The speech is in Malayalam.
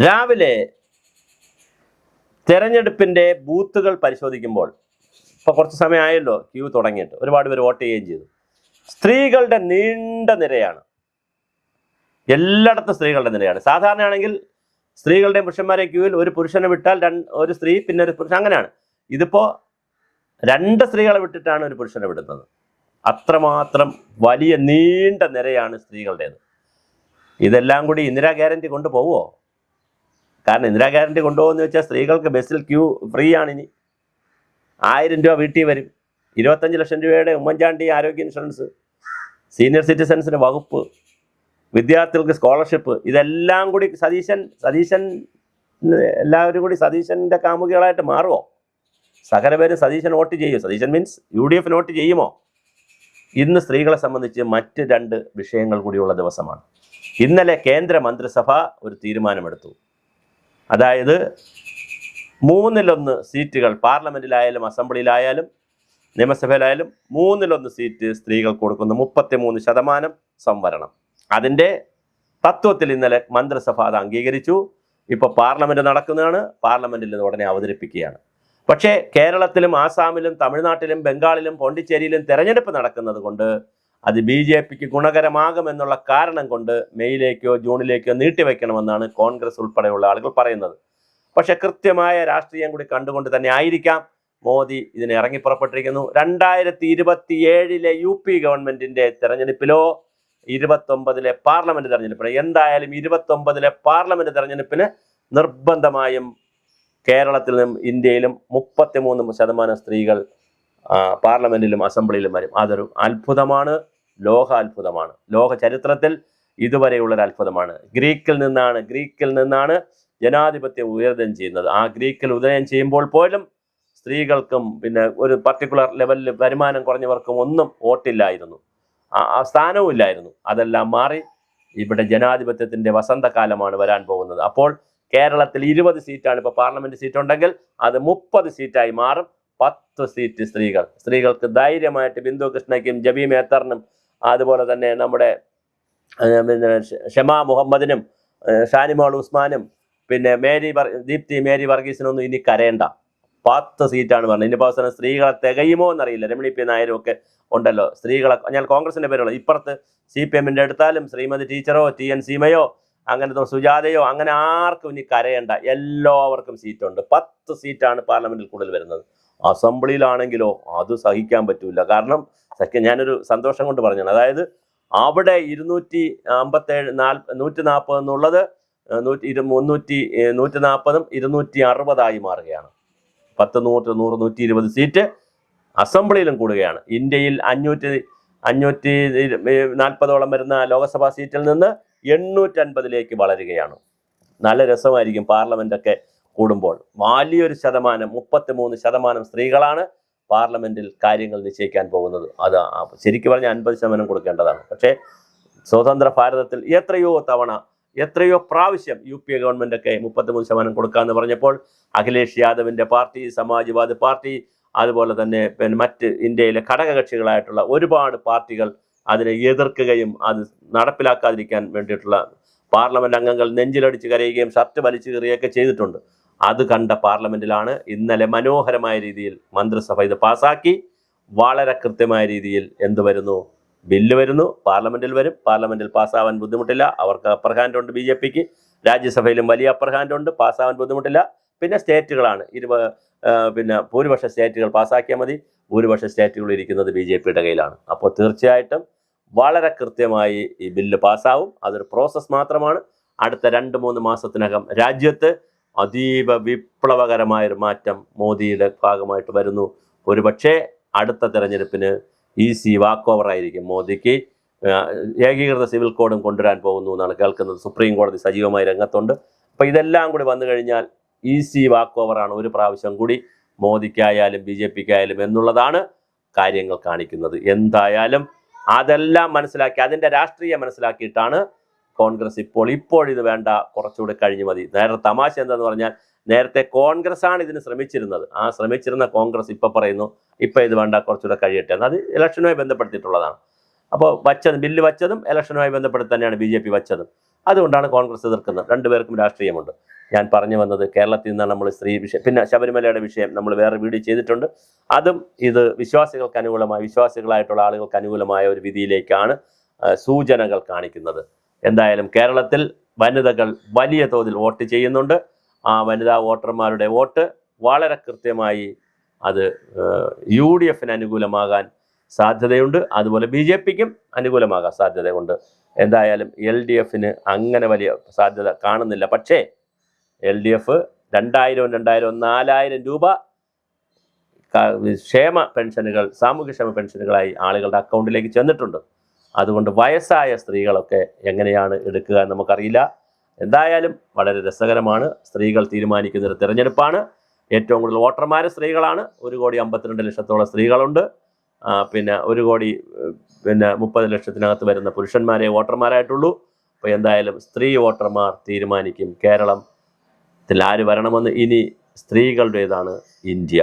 രാവിലെ തെരഞ്ഞെടുപ്പിൻ്റെ ബൂത്തുകൾ പരിശോധിക്കുമ്പോൾ ഇപ്പോൾ കുറച്ച് സമയമായല്ലോ ക്യൂ തുടങ്ങിയിട്ട്, ഒരുപാട് പേര് വോട്ട് ചെയ്യുകയും ചെയ്തു. സ്ത്രീകളുടെ നീണ്ട നിരയാണ്, എല്ലായിടത്തും സ്ത്രീകളുടെ നിരയാണ്. സാധാരണയാണെങ്കിൽ സ്ത്രീകളുടെയും പുരുഷന്മാരെയും ക്യൂവിൽ ഒരു പുരുഷനെ വിട്ടാൽ ഒരു സ്ത്രീ പിന്നെ ഒരു പുരുഷൻ, അങ്ങനെയാണ്. ഇതിപ്പോൾ 2 സ്ത്രീകളെ വിട്ടിട്ടാണ് ഒരു പുരുഷനെ വിടുന്നത്. അത്രമാത്രം വലിയ നീണ്ട നിരയാണ് സ്ത്രീകളുടേത്. ഇതെല്ലാം കൂടി ഇന്ദിരാ ഗ്യാരണ്ടി കൊണ്ടുപോകുമോ? കാരണം ഇന്ദിരാ ഗ്യാരണ്ടി കൊണ്ടുപോകുമെന്ന് വെച്ചാൽ സ്ത്രീകൾക്ക് ബസ്സിൽ ക്യൂ ഫ്രീ ആണ്. ഇനി 1000 രൂപ വീട്ടിൽ വരും, 25 ലക്ഷം രൂപയുടെ ഉമ്മൻചാണ്ടി ആരോഗ്യ ഇൻഷുറൻസ്, സീനിയർ സിറ്റിസൺസിന് വകുപ്പ്, വിദ്യാർത്ഥികൾക്ക് സ്കോളർഷിപ്പ്, ഇതെല്ലാം കൂടി സതീശൻ എല്ലാവരും കൂടി സതീശൻ്റെ കാമുകികളായിട്ട് മാറുമോ? സകല പേരും സതീശൻ വോട്ട് ചെയ്യുമോ? സതീശൻ മീൻസ് UDF വോട്ട് ചെയ്യുമോ? ഇന്ന് സ്ത്രീകളെ സംബന്ധിച്ച് മറ്റ് 2 വിഷയങ്ങൾ കൂടിയുള്ള ദിവസമാണ്. ഇന്നലെ കേന്ദ്ര മന്ത്രിസഭ ഒരു തീരുമാനമെടുത്തു. അതായത് 1/3 സീറ്റുകൾ പാർലമെൻറ്റിലായാലും അസംബ്ലിയിലായാലും നിയമസഭയിലായാലും 1/3 സീറ്റ് സ്ത്രീകൾക്ക് കൊടുക്കുന്നു. 33% സംവരണം. അതിൻ്റെ തത്വത്തിൽ ഇന്നലെ മന്ത്രിസഭ അത് അംഗീകരിച്ചു. ഇപ്പോൾ പാർലമെൻറ്റ് നടക്കുന്നതാണ്, പാർലമെൻറ്റിൽ ഇത് ഉടനെ അവതരിപ്പിക്കുകയാണ്. പക്ഷേ കേരളത്തിലും ആസാമിലും തമിഴ്നാട്ടിലും ബംഗാളിലും പോണ്ടിച്ചേരിയിലും തെരഞ്ഞെടുപ്പ് നടക്കുന്നത് കൊണ്ട് അത് BJPക്ക് ഗുണകരമാകുമെന്നുള്ള കാരണം കൊണ്ട് മെയ്യിലേക്കോ ജൂണിലേക്കോ നീട്ടിവെക്കണമെന്നാണ് കോൺഗ്രസ് ഉൾപ്പെടെയുള്ള ആളുകൾ പറയുന്നത്. പക്ഷെ കൃത്യമായ രാഷ്ട്രീയം കൂടി കണ്ടുകൊണ്ട് തന്നെ ആയിരിക്കാം മോദി ഇതിനെ ഇറങ്ങിപ്പുറപ്പെട്ടിരിക്കുന്നു. 2027 UP ഗവൺമെൻറ്റിൻ്റെ തെരഞ്ഞെടുപ്പിലോ 29 പാർലമെൻറ്റ് തെരഞ്ഞെടുപ്പിന്, എന്തായാലും 29 പാർലമെൻറ്റ് തെരഞ്ഞെടുപ്പിന് നിർബന്ധമായും കേരളത്തിലും ഇന്ത്യയിലും 33% സ്ത്രീകൾ പാർലമെൻറ്റിലും അസംബ്ലിയിലും വരും. അതൊരു അത്ഭുതമാണ്, ലോകാത്ഭുതമാണ്. ലോക ചരിത്രത്തിൽ ഇതുവരെയുള്ളൊരു അത്ഭുതമാണ്. ഗ്രീക്കിൽ നിന്നാണ് ജനാധിപത്യം ഉദയം ചെയ്യുന്നത്. ആ ഗ്രീക്കിൽ ഉദയം ചെയ്യുമ്പോൾ പോലും സ്ത്രീകൾക്കും പിന്നെ ഒരു പർട്ടിക്കുലർ ലെവലിൽ വരുമാനം കുറഞ്ഞവർക്കും ഒന്നും വോട്ടില്ലായിരുന്നു, ആ സ്ഥാനവും ഇല്ലായിരുന്നു. അതെല്ലാം മാറി ഇവിടെ ജനാധിപത്യത്തിൻ്റെ വസന്തകാലമാണ് വരാൻ പോകുന്നത്. അപ്പോൾ കേരളത്തിൽ 20 സീറ്റാണ് ഇപ്പോൾ പാർലമെൻറ്റ് സീറ്റുണ്ടെങ്കിൽ അത് 30 സീറ്റായി മാറും. 10 സീറ്റ് സ്ത്രീകൾക്ക് ധൈര്യമായിട്ട് ബിന്ദു കൃഷ്ണയ്ക്കും ജബി മേത്തറിനും അതുപോലെ തന്നെ നമ്മുടെ ഷമാ മുഹമ്മദിനും ഷാനിമോൾ ഉസ്മാനും പിന്നെ ദീപ്തി മേരി വർഗീസിനൊന്നും ഇനി കരയേണ്ട. 10 സീറ്റാണ് പറഞ്ഞത്. ഇനിയിപ്പോൾ അവസാനം സ്ത്രീകളെ തികയുമോ എന്നറിയില്ല. രമണി പി നായരും ഒക്കെ ഉണ്ടല്ലോ സ്ത്രീകളെ. ഞാൻ കോൺഗ്രസിൻ്റെ പേരുള്ളത്, ഇപ്പുറത്ത് CPMൻ്റെ എടുത്താലും ശ്രീമതി ടീച്ചറോ TN സീമയോ അങ്ങനത്തെ സുജാതയോ അങ്ങനെ ആർക്കും ഇനി കരയേണ്ട. എല്ലാവർക്കും സീറ്റുണ്ട്. 10 സീറ്റാണ് പാർലമെൻറ്റിൽ കൂടുതൽ വരുന്നത്. അസംബ്ലിയിലാണെങ്കിലോ അത് സഹിക്കാൻ പറ്റില്ല. കാരണം ഞാനൊരു സന്തോഷം കൊണ്ട് പറഞ്ഞാണ്. അതായത് അവിടെ 257 140 എന്നുള്ളത് 140ഉം 260 മാറുകയാണ്. 10 100 120 സീറ്റ് അസംബ്ലിയിലും കൂടുകയാണ്. ഇന്ത്യയിൽ 540ഓളം വരുന്ന ലോക്സഭാ സീറ്റിൽ നിന്ന് 850ലേക്ക് വളരുകയാണ്. നല്ല രസമായിരിക്കും പാർലമെൻറ്റൊക്കെ കൂടുമ്പോൾ. വലിയൊരു ശതമാനം 33% സ്ത്രീകളാണ് പാർലമെൻറ്റിൽ കാര്യങ്ങൾ നിശ്ചയിക്കാൻ പോകുന്നത്. അത് ശരിക്കും പറഞ്ഞാൽ 50% കൊടുക്കേണ്ടതാണ്. പക്ഷേ സ്വതന്ത്ര ഭാരതത്തിൽ എത്രയോ പ്രാവശ്യം UP ഗവൺമെൻറ്റൊക്കെ 33% കൊടുക്കാമെന്ന് പറഞ്ഞപ്പോൾ അഖിലേഷ് യാദവിൻ്റെ പാർട്ടി, സമാജ്വാദി പാർട്ടി, അതുപോലെ തന്നെ പിന്നെ മറ്റ് ഇന്ത്യയിലെ ഘടകകക്ഷികളായിട്ടുള്ള ഒരുപാട് പാർട്ടികൾ അതിനെ എതിർക്കുകയും അത് നടപ്പിലാക്കാതിരിക്കാൻ വേണ്ടിയിട്ടുള്ള പാർലമെൻറ്റ് അംഗങ്ങൾ നെഞ്ചിലടിച്ച് കരയുകയും ഷർട്ട് വലിച്ചു കീറുകയൊക്കെ ചെയ്തിട്ടുണ്ട്. അത് കണ്ട പാർലമെൻറ്റിലാണ് ഇന്നലെ മനോഹരമായ രീതിയിൽ മന്ത്രിസഭ ഇത് പാസ്സാക്കി. വളരെ കൃത്യമായ രീതിയിൽ ബില്ല് വരുന്നു, പാർലമെൻറ്റിൽ വരും. പാർലമെൻറ്റിൽ പാസ്സാവാൻ ബുദ്ധിമുട്ടില്ല. അവർക്ക് അപ്പർ ഹാൻഡ് ഉണ്ട് BJPക്ക്. രാജ്യസഭയിലും വലിയ അപ്പർ ഹാൻഡ് ഉണ്ട്, പാസ്സാവാൻ ബുദ്ധിമുട്ടില്ല. പിന്നെ സ്റ്റേറ്റുകളാണ് പിന്നെ ഭൂരിപക്ഷ സ്റ്റേറ്റുകൾ പാസ്സാക്കിയാൽ മതി. ഭൂരിപക്ഷ സ്റ്റേറ്റുകൾ ഇരിക്കുന്നത് BJPയുടെ കയ്യിലാണ്. അപ്പോൾ തീർച്ചയായിട്ടും വളരെ കൃത്യമായി ഈ ബില്ല് പാസ്സാവും. അതൊരു പ്രോസസ്സ് മാത്രമാണ്. അടുത്ത 2-3 മാസത്തിനകം രാജ്യത്ത് അതീവ വിപ്ലവകരമായൊരു മാറ്റം മോദിയുടെ ഭാഗമായിട്ട് വരുന്നു. ഒരുപക്ഷെ അടുത്ത തെരഞ്ഞെടുപ്പിന് ഈസി വാക്ക് ഓവർ ആയിരിക്കും. മോദിക്ക് ഏകീകൃത സിവിൽ കോഡും കൊണ്ടുവരാൻ പോകുന്നു എന്നാണ് കേൾക്കുന്നത്. സുപ്രീം കോടതി സജീവമായി രംഗത്തുണ്ട്. അപ്പോൾ ഇതെല്ലാം കൂടി വന്നു കഴിഞ്ഞാൽ ഈസി വാക്ക് ഓവറാണ് ഒരു പ്രാവശ്യം കൂടി മോദിക്കായാലും BJPക്കായാലും എന്നുള്ളതാണ് കാര്യങ്ങൾ കാണിക്കുന്നത്. എന്തായാലും അതെല്ലാം മനസ്സിലാക്കി, അതിൻ്റെ രാഷ്ട്രീയം മനസ്സിലാക്കിയിട്ടാണ് കോൺഗ്രസ് ഇപ്പോൾ ഇത് വേണ്ട, കുറച്ചുകൂടി കഴിഞ്ഞ് മതി. നേരെ തമാശ എന്താന്ന് പറഞ്ഞാൽ നേരത്തെ കോൺഗ്രസ് ആണ് ഇതിന് ശ്രമിച്ചിരുന്നത്. ആ ശ്രമിച്ചിരുന്ന കോൺഗ്രസ് ഇപ്പോൾ പറയുന്നു ഇത് വേണ്ട, കുറച്ചുകൂടെ കഴിയട്ടെ എന്ന്. അത് ഇലക്ഷനുമായി ബന്ധപ്പെടുത്തിയിട്ടുള്ളതാണ്. അപ്പോൾ ബില്ല് വച്ചതും ഇലക്ഷനുമായി ബന്ധപ്പെട്ട് തന്നെയാണ് BJP വച്ചതും. അതുകൊണ്ടാണ് കോൺഗ്രസ് എതിർക്കുന്നത്. രണ്ടുപേർക്കും രാഷ്ട്രീയമുണ്ട്. ഞാൻ പറഞ്ഞു വന്നത് കേരളത്തിൽ നിന്നാണ് നമ്മൾ സ്ത്രീ വിഷയം, പിന്നെ ശബരിമലയുടെ വിഷയം നമ്മൾ വേറെ വീഡിയോ ചെയ്തിട്ടുണ്ട്. അതും ഇത് വിശ്വാസികൾക്ക് അനുകൂലമായി, വിശ്വാസികളായിട്ടുള്ള ആളുകൾക്ക് അനുകൂലമായ ഒരു വിധിയിലേക്കാണ് സൂചനകൾ കാണിക്കുന്നത്. എന്തായാലും കേരളത്തിൽ വനിതകൾ വലിയ തോതിൽ വോട്ട് ചെയ്യുന്നുണ്ട്. ആ വനിതാ വോട്ടർമാരുടെ വോട്ട് വളരെ കൃത്യമായി അത് UDF അനുകൂലമാകാൻ സാധ്യതയുണ്ട്. അതുപോലെ BJPക്കും അനുകൂലമാകാൻ സാധ്യതയുണ്ട്. എന്തായാലും LDF അങ്ങനെ വലിയ സാധ്യത കാണുന്നില്ല. പക്ഷേ LDF 2000, 4000 രൂപ ക്ഷേമ പെൻഷനുകൾ, സാമൂഹ്യക്ഷേമ പെൻഷനുകളായി ആളുകളുടെ അക്കൗണ്ടിലേക്ക് ചെന്നിട്ടുണ്ട്. അതുകൊണ്ട് വയസ്സായ സ്ത്രീകളൊക്കെ എങ്ങനെയാണ് എടുക്കുക എന്ന് നമുക്കറിയില്ല. എന്തായാലും വളരെ രസകരമാണ്. സ്ത്രീകൾ തീരുമാനിക്കുന്നൊരു തിരഞ്ഞെടുപ്പാണ്. ഏറ്റവും കൂടുതൽ വോട്ടർമാർ സ്ത്രീകളാണ്. 1,52,00,000 സ്ത്രീകളുണ്ട്. പിന്നെ 1,30 ലക്ഷത്തിനകത്ത് വരുന്ന പുരുഷന്മാരെ വോട്ടർമാരായിട്ടുള്ളൂ. അപ്പോൾ എന്തായാലും സ്ത്രീ വോട്ടർമാർ തീരുമാനിക്കും കേരളത്തിൽ ആര് വരണമെന്ന്. ഇനി സ്ത്രീകളുടേതാണ് ഇന്ത്യ.